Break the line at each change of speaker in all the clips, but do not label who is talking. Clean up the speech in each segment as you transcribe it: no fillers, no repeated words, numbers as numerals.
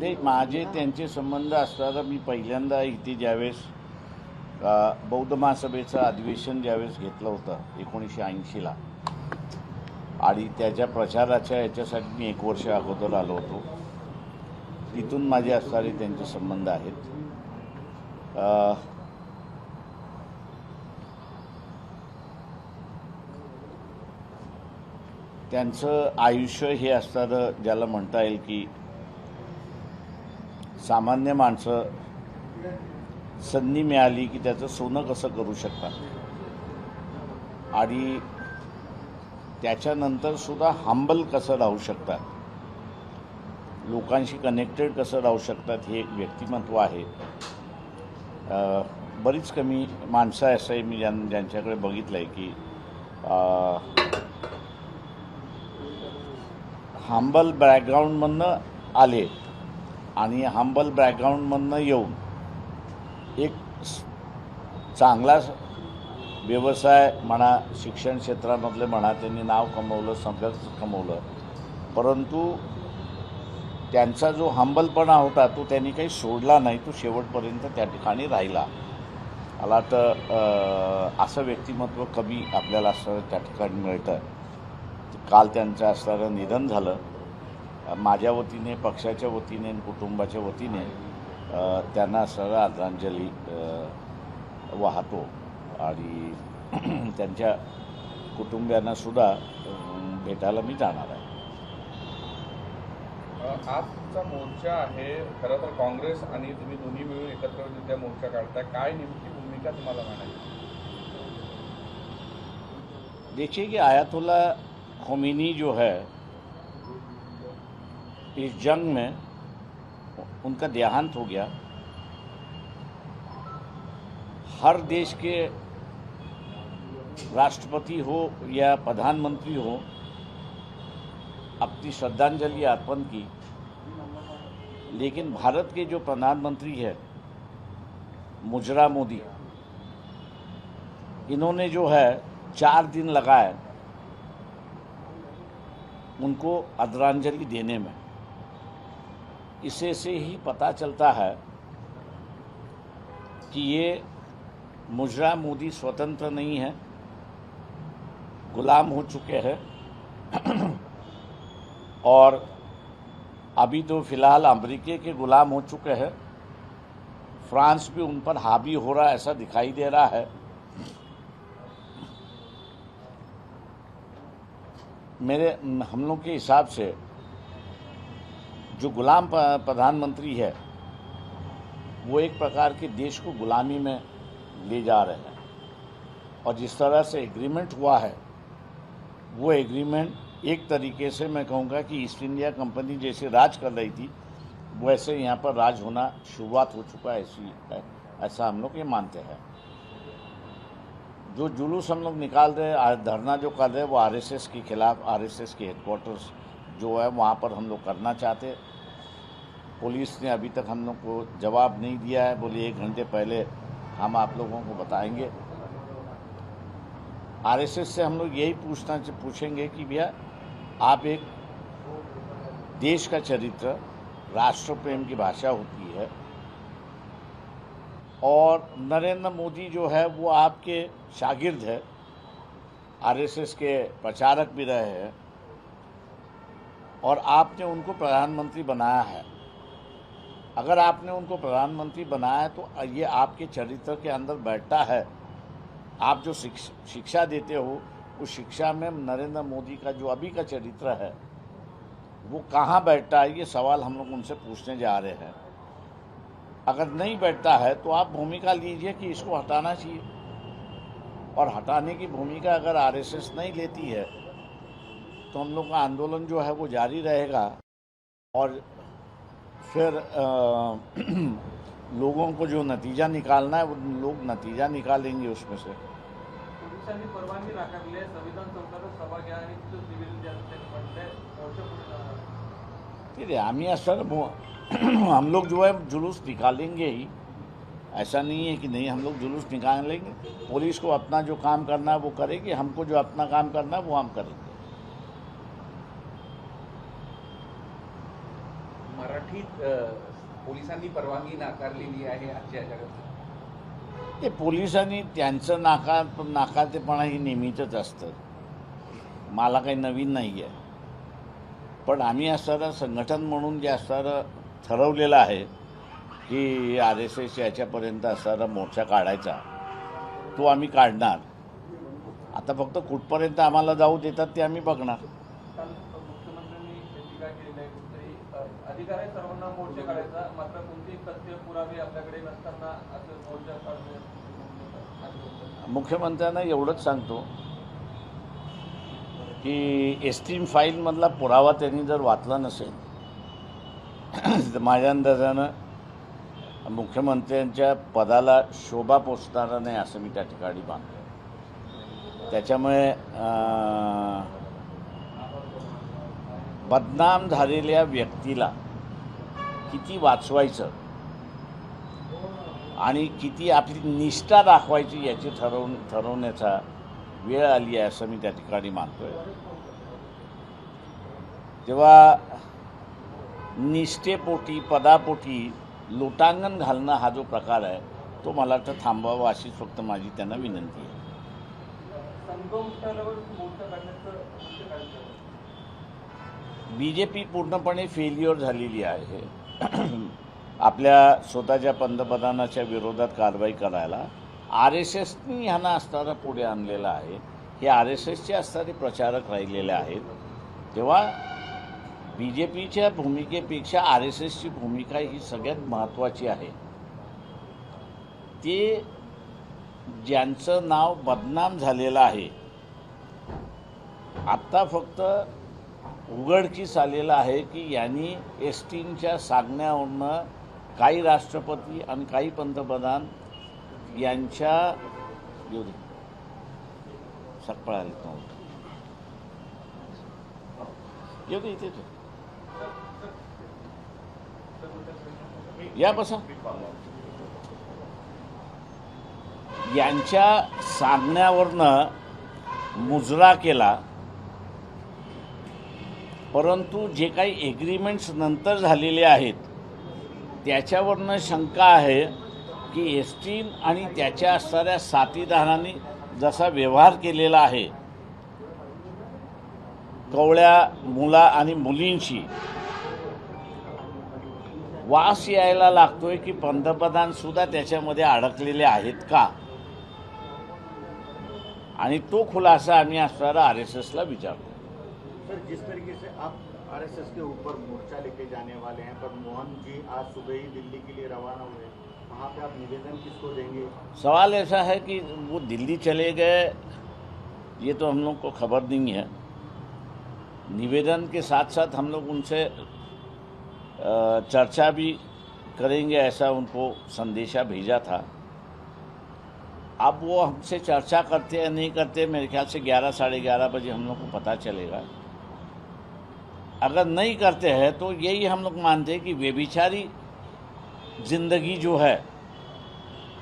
नाही, माझे त्यांचे संबंध असताना मी पहिल्यांदा इथे ज्यावेळेस बौद्ध महासभेचं अधिवेशन ज्यावेळेस घेतलं होतं 1980ला, आणि त्याच्या प्रचाराच्या याच्यासाठी मी 1 वर्ष अगोदर आलो होतो. तिथून माझे असणारे त्यांचे संबंध आहेत. त्यांचं आयुष्य हे असणारं ज्याला म्हणता येईल की सामान्य माणसं संधी मिळाली की त्याचं सोनं कसं करू शकतात, आणि त्याच्यानंतर सुद्धा हंबल कसं राहू शकतात, लोकांशी कनेक्टेड कसं राहू शकतात, हे एक व्यक्तिमत्व आहे. बरीच कमी माणसं असं आहे मी ज्यांच्याकडे बघितलं आहे की हंबल बॅकग्राऊंडमधनं आले आणि हंबल बॅकग्राऊंडमधनं येऊन एक चांगला व्यवसाय म्हणा, शिक्षण क्षेत्रामधले म्हणा, त्यांनी नाव कमवलं, सगळंच कमवलं. परंतु त्यांचा जो हंबलपणा होता तो त्यांनी काही सोडला नाही, तो शेवटपर्यंत त्या ठिकाणी राहिला. मला तर असं व्यक्तिमत्व कमी आपल्याला असं त्या ठिकाणी मिळतं. काल त्यांचं असणारं निधन झालं. माझ्या वतीने, पक्षाच्या वतीने, कुटुंबाच्या वतीने त्यांना असणारं आदरांजली वाहतो, आणि त्यांच्या कुटुंबियांनासुद्धा भेटायला मी जाणार आहे.
आजचा मोर्चा आहे, खरं तर काँग्रेस आणि तुम्ही दोन्ही मिळून एकत्ररित्या मोर्चा काढताय, काय नेमकी भूमिका तुम्हाला मांडायची?
देखिए कि आयतुल्ला खोमेनी जो है, इस जंग में उनका देहांत हो गया. हर देश के राष्ट्रपति हो या प्रधानमंत्री हो, अपनी श्रद्धांजलि अर्पण की, लेकिन भारत के जो प्रधानमंत्री है मुजरा मोदी, इन्होंने जो है 4 दिन लगाए उनको आदरांजलि देने में. इसे से ही पता चलता है कि ये मुजरा मोदी स्वतंत्र नहीं है, गुलाम हो चुके हैं. और अभी तो फ़िलहाल अमेरिका के गुलाम हो चुके हैं. फ्रांस भी उन पर हावी हो रहा ऐसा दिखाई दे रहा है. हम लोग के हिसाब से जो गुलाम प्रधानमंत्री है वो एक प्रकार के देश को गुलामी में ले जा रहे हैं. और जिस तरह से एग्रीमेंट हुआ है, वो एग्रीमेंट एक तरीके से मैं कहूँगा कि ईस्ट इंडिया कंपनी जैसे राज कर रही थी, वैसे यहाँ पर राज होना शुरुआत हो चुका है. ऐसा हम लोग ये मानते हैं. जो जुलूस हम लोग निकाल रहे, धरना जो कर रहे हैं, वो आरएसएस के खिलाफ, आरएसएस के हेडक्वार्टर्स जो है वहाँ पर हम लोग करना चाहते. पुलिस ने अभी तक हम लोग को जवाब नहीं दिया है. बोले 1 घंटे पहले हम आप लोगों को बताएंगे. आरएसएस से हम लोग यही पूछेंगे कि भैया, आप एक देश का चरित्र, राष्ट्र प्रेम की भाषा होती है, और नरेंद्र मोदी जो है वो आपके शागिर्द है, आरएसएस के प्रचारक भी रहे हैं, और आपने उनको प्रधानमंत्री बनाया है. अगर आपने उनको प्रधानमंत्री बनाया है तो ये आपके चरित्र के अंदर बैठता है. आप जो शिक्षा देते हो, उस शिक्षा में नरेंद्र मोदी का जो अभी का चरित्र है वो कहाँ बैठता है, ये सवाल हम लोग उनसे पूछने जा रहे हैं. अगर नहीं बैठता है तो आप भूमिका लीजिए कि इसको हटाना चाहिए, और हटाने की भूमिका अगर आरएसएस नहीं लेती है तो हम लोग का आंदोलन जो है वो जारी रहेगा. और फिर लोगों को जो नतीजा निकालना है वो लोग नतीजा निकालेंगे उसमें से.
पोलिसांनी परवानगी नाकारली आहे, संविधान चौकात सभा घ्या आणि तिथं सिव्हिल त्यांनी म्हणते मोर्चा पुढे जाणार.
ठीक है, हम ये सर हम लोग जो है जुलूस निकालेंगे ही. ऐसा नहीं है कि नहीं, हम लोग जुलूस निकालेंगे. पुलिस को अपना जो काम करना है वो करेगी, हमको जो अपना काम करना है वो हम करेंगे.
मराठी
मोठी पोलिसांनी परवानगी नाकारलेली आहे आजच्या जगात.
ते पोलिसांनी त्यांचं नाकातेपणा हे नेहमीचंच असतं, मला काही नवीन नाही आहे. पण आम्ही असणारं संघटन म्हणून जे असणारं ठरवलेलं आहे की RSS याच्यापर्यंत असणारा मोर्चा काढायचा, तो आम्ही काढणार. आता फक्त कुठपर्यंत आम्हाला जाऊ देतात ते आम्ही बघणार.
काल मुख्यमंत्र्यांनी टीका केलेली आहे कुठेतरी अधिकार आहे सर्वांना मोर्चा काढायचा, मात्र कोणतेही तथ्य पुरावे आपल्याकडे नसताना असं मोर्चा काढणे.
मुख्यमंत्र्यांना एवढंच सांगतो की एस्टीम फाईलमधला पुरावा त्यांनी जर वाचला नसेल तर माझ्या अंदाजानं मुख्यमंत्र्यांच्या पदाला शोभा पोचणारा नाही असं मी त्या ठिकाणी मानतो. त्याच्यामुळे बदनाम झालेल्या व्यक्तीला किती वाचवायचं आणि किती आपली निष्ठा दाखवायची याची ठरवण्याचा वेळ आली आहे असं मी त्या ठिकाणी मानतोय. तेव्हा निष्ठेपोटी पदापोटी लोटांगण घालणं हा जो प्रकार आहे तो मला वाटतं थांबवावा अशीच फक्त माझी त्यांना विनंती आहे.
संगम स्थळावर मोर्चा काढण्याचं
BJP पूर्णपणे फेल्युअर झालेली आहे. आपल्या स्वतःच्या पंतप्रधानाच्या विरोधात कारवाई करायला RSSनी ह्यांना असणारा पुढे आणलेला आहे. हे RSSचे असणारे प्रचारक राहिलेले आहेत. तेव्हा BJPच्या भूमिकेपेक्षा RSSची भूमिका ही सगळ्यात महत्त्वाची आहे. ते ज्यांचं नाव बदनाम झालेलं आहे, आत्ता फक्त उघडकीस आलेलं आहे की यांनी एस्टीनच्या सांगण्यावरनं काही राष्ट्रपती आणि काही पंतप्रधान यांच्या सकपळ आले येऊ दे इथे या बसा. यांच्या सांगण्यावरनं मुजरा केला, परंतु जे काही एग्रीमेंट्स नंतर झालेले आहेत त्याच्यावरनं शंका आहे की एस्टीन आणि त्याच्या असणाऱ्या साथीदारांनी जसा व्यवहार केलेला आहे कवळ्या मुला आणि मुलींशी, वास यायला लागतोय की पंतप्रधानसुद्धा त्याच्यामध्ये अडकलेले आहेत का, आणि तो खुलासा आम्ही असणारा RSSला विचारतो.
सर, जिस तरीके से आप RSS के ऊपर मोर्चा लेके जाने वाले हैं, पर मोहन जी आज सुबह ही दिल्ली के लिए रवाना हुए, वहाँ पे आप निवेदन किसको देंगे?
सवाल ऐसा है कि वो दिल्ली चले गए ये तो हम लोग को खबर नहीं है. निवेदन के साथ साथ हम लोग उनसे चर्चा भी करेंगे ऐसा उनको संदेशा भेजा था. अब वो हमसे चर्चा करते या नहीं करते, मेरे ख्याल से 11 साढ़े 11 बजे हम लोग को पता चलेगा. अगर नहीं करते हैं तो यही हम लोग मानते हैं कि व्यभिचारी जिंदगी जो है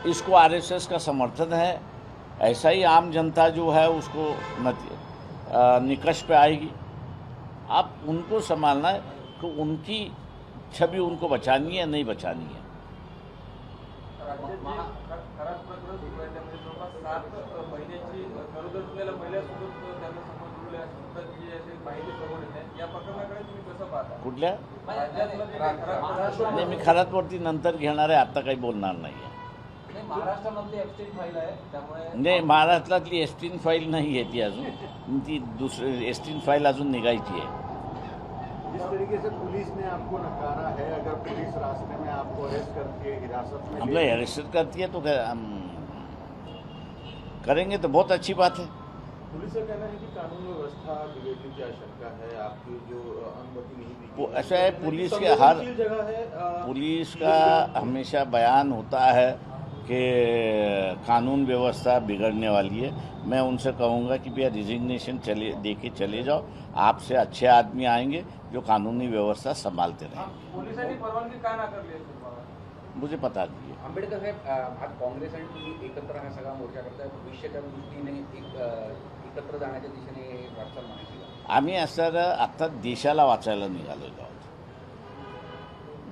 इसको RSS का समर्थन है. ऐसा ही आम जनता जो है उसको निकष पे आएगी. आप उनको संभालना है कि उनकी छवि उनको बचानी है नहीं बचानी है.
खराब प्रकरण सुरू आहे, त्यामध्ये जवळपास 7 महिन्याची गरोदर असलेल्या महिलासोबत त्यांना संबंध जुळले असल्याची अशी माहिती समोर येते. या प्रकरणाकडे तुम्ही कसं पाहता?
कुठल्या
राज्यातलं जे काही खराब प्रकरण
नाही, मी खरातवरती नंतर घेणार आहे, आत्ता काही बोलणार नाही आहे.
महाराष्ट्रामधली एफस्टीन फाईल आहे, त्यामुळे
नाही, महाराष्ट्रातली एस्टीन फाईल नाही आहे ती अजून. ती दुसरी एस्टीन फाईल अजून निघायची आहे.
जिस तरीके से पुलिस ने आपको नकारा है, अगर पुलिस रास्ते में आपको अरेस्ट करके हिरासत में
हम लोग अरेस्ट करती है तो हम करेंगे तो बहुत अच्छी बात है.
पुलिस का कहना है कि कानून व्यवस्था बिगड़ने की आशंका है, आपकी जो अनुमति नहीं दी गई।
ऐसा है, पुलिस के हर
संवेदनशील जगह है।
पुलिस का हमेशा बयान होता है कि कानून व्यवस्था बिगड़ने वाली है. मैं उनसे कहूँगा कि भैया रिजिग्नेशन दे के चले जाओ, आपसे अच्छे आदमी आएंगे जो कानूनी व्यवस्था संभालते रहेंगे.
पोलिसांनी परवानगी का नाकारली असेल मला?
मुझे पता नहीं है.
आंबेडकर साहेब, आज काँग्रेस आणि तुम्ही एकत्र हा सगळा मोर्चा करताय, भविष्याच्या दृष्टीने एकत्र जाण्याच्या दिशेने वाटचाल म्हणायची का?
आम्ही असं आता देशाला वाचायला निघालेलो आहोत.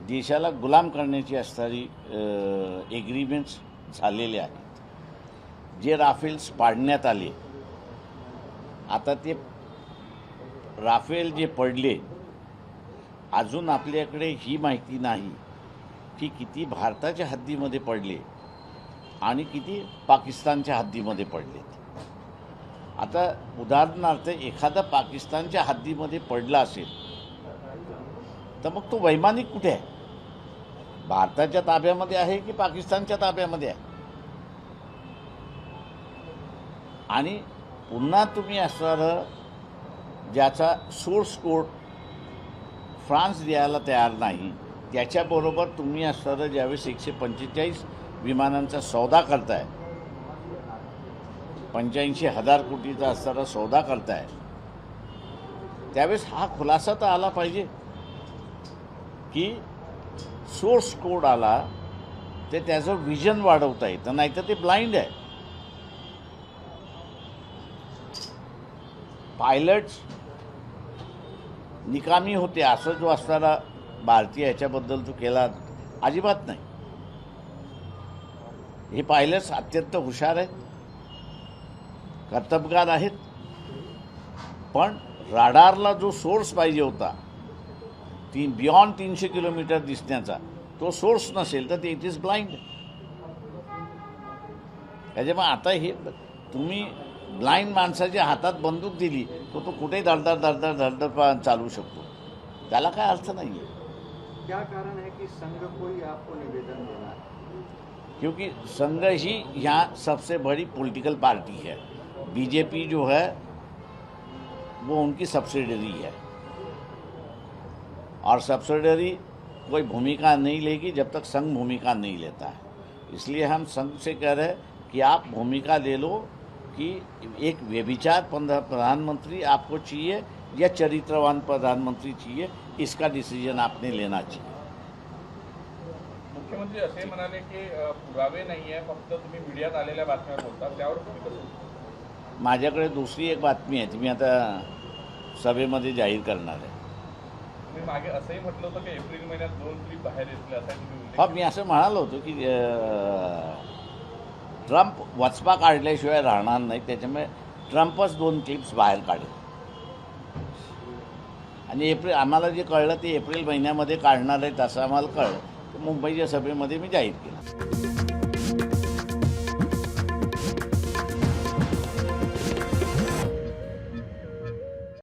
देशाला गुलाम करण्याची असणारी एग्रीमेंट्स झालेले आहेत. जे राफेल्स पाडण्यात आले, आता ते राफेल जे पडले, अजून आपल्याकडे ही माहिती नाही की किती भारताच्या हद्दीमध्ये पडले आणि किती पाकिस्तानच्या हद्दीमध्ये पडलेत. आता उदाहरणार्थ एखादा पाकिस्तानच्या हद्दीमध्ये पडला असेल तर मग तो वैमानिक कुठे आहे? भारताच्या ताब्यामध्ये आहे की पाकिस्तानच्या ताब्यामध्ये आहे? आणि पुन्हा तुम्ही असणारं ज्याचा सोर्स कोड फ्रान्स द्यायला तयार नाही, त्याच्याबरोबर तुम्ही असणारं ज्यावेळेस 145 विमानांचा सौदा करताय, 85,000 कोटीचा असणारा सौदा करताय, त्यावेळेस हा खुलासा तर आला पाहिजे की सोर्स कोड आला ते त्याचं विजन वाढवता येतं, नाही तर ते ब्लाइंड आहे. पायलट्स निकामी होते असं जो असणारा भारतीय ह्याच्याबद्दल तो केला अजिबात नाही. हे पायलट्स अत्यंत हुशार आहेत, कर्तबगार आहेत, पण राडारला जो सोर्स पाहिजे होता बियॉन्ड 300 किलोमीटर दिसण्याचा, तो सोर्स नसेल तर ते इट इज ब्लाइंड. त्याच्यामुळे आता हे तुम्ही ब्लाइंड माणसाच्या हातात बंदूक दिली तो कुठेही धडधड चालू शकतो, त्याला काय अर्थ नाही आहे.
क्या कारण है कि संघ कोई आपको निवेदन देना है?
क्योंकि संघ ही यहाँ सबसे बड़ी पॉलिटिकल पार्टी है. बीजेपी जो है वो उनकी सब्सिडरी है और सब्सिडरी कोई भूमिका नहीं लेगी जब तक संघ भूमिका नहीं लेता है. इसलिए हम संघ से कह रहे हैं कि आप भूमिका ले लो कि एक व्यभिचार प्रधानमंत्री आपको चाहिए या चरित्रवान प्रधानमंत्री चाहिए, इसका डिसीजन आपने लेना चाहिए.
मुख्यमंत्री असे म्हणाले की पुरावे नाही आहे, फक्त तुम्ही मीडियात आलेल्या बातम्या बोलता, त्यावर तुम्ही कसं?
माझ्याकडे दुसरी एक बातमी आहे ती मी आता सभेमध्ये जाहीर करणार आहे.
तुम्ही मागे असंही म्हटलं होतं की एप्रिल महिन्यात 2 ट्रिप बाहेर येतील, असा तुम्ही उल्लेख
हा, मी असं म्हणालो होतो की ट्रम्प वचपा काढल्याशिवाय राहणार नाही, त्याच्यामुळे ट्रम्पच 2 क्लिप्स बाहेर काढेल. आणि आम्हाला जे कळलं ते एप्रिल महिन्यामध्ये काढणार आहे, तसं आम्हाला कळलं. मुंबईच्या सभेमध्ये मी जाहीर केलं.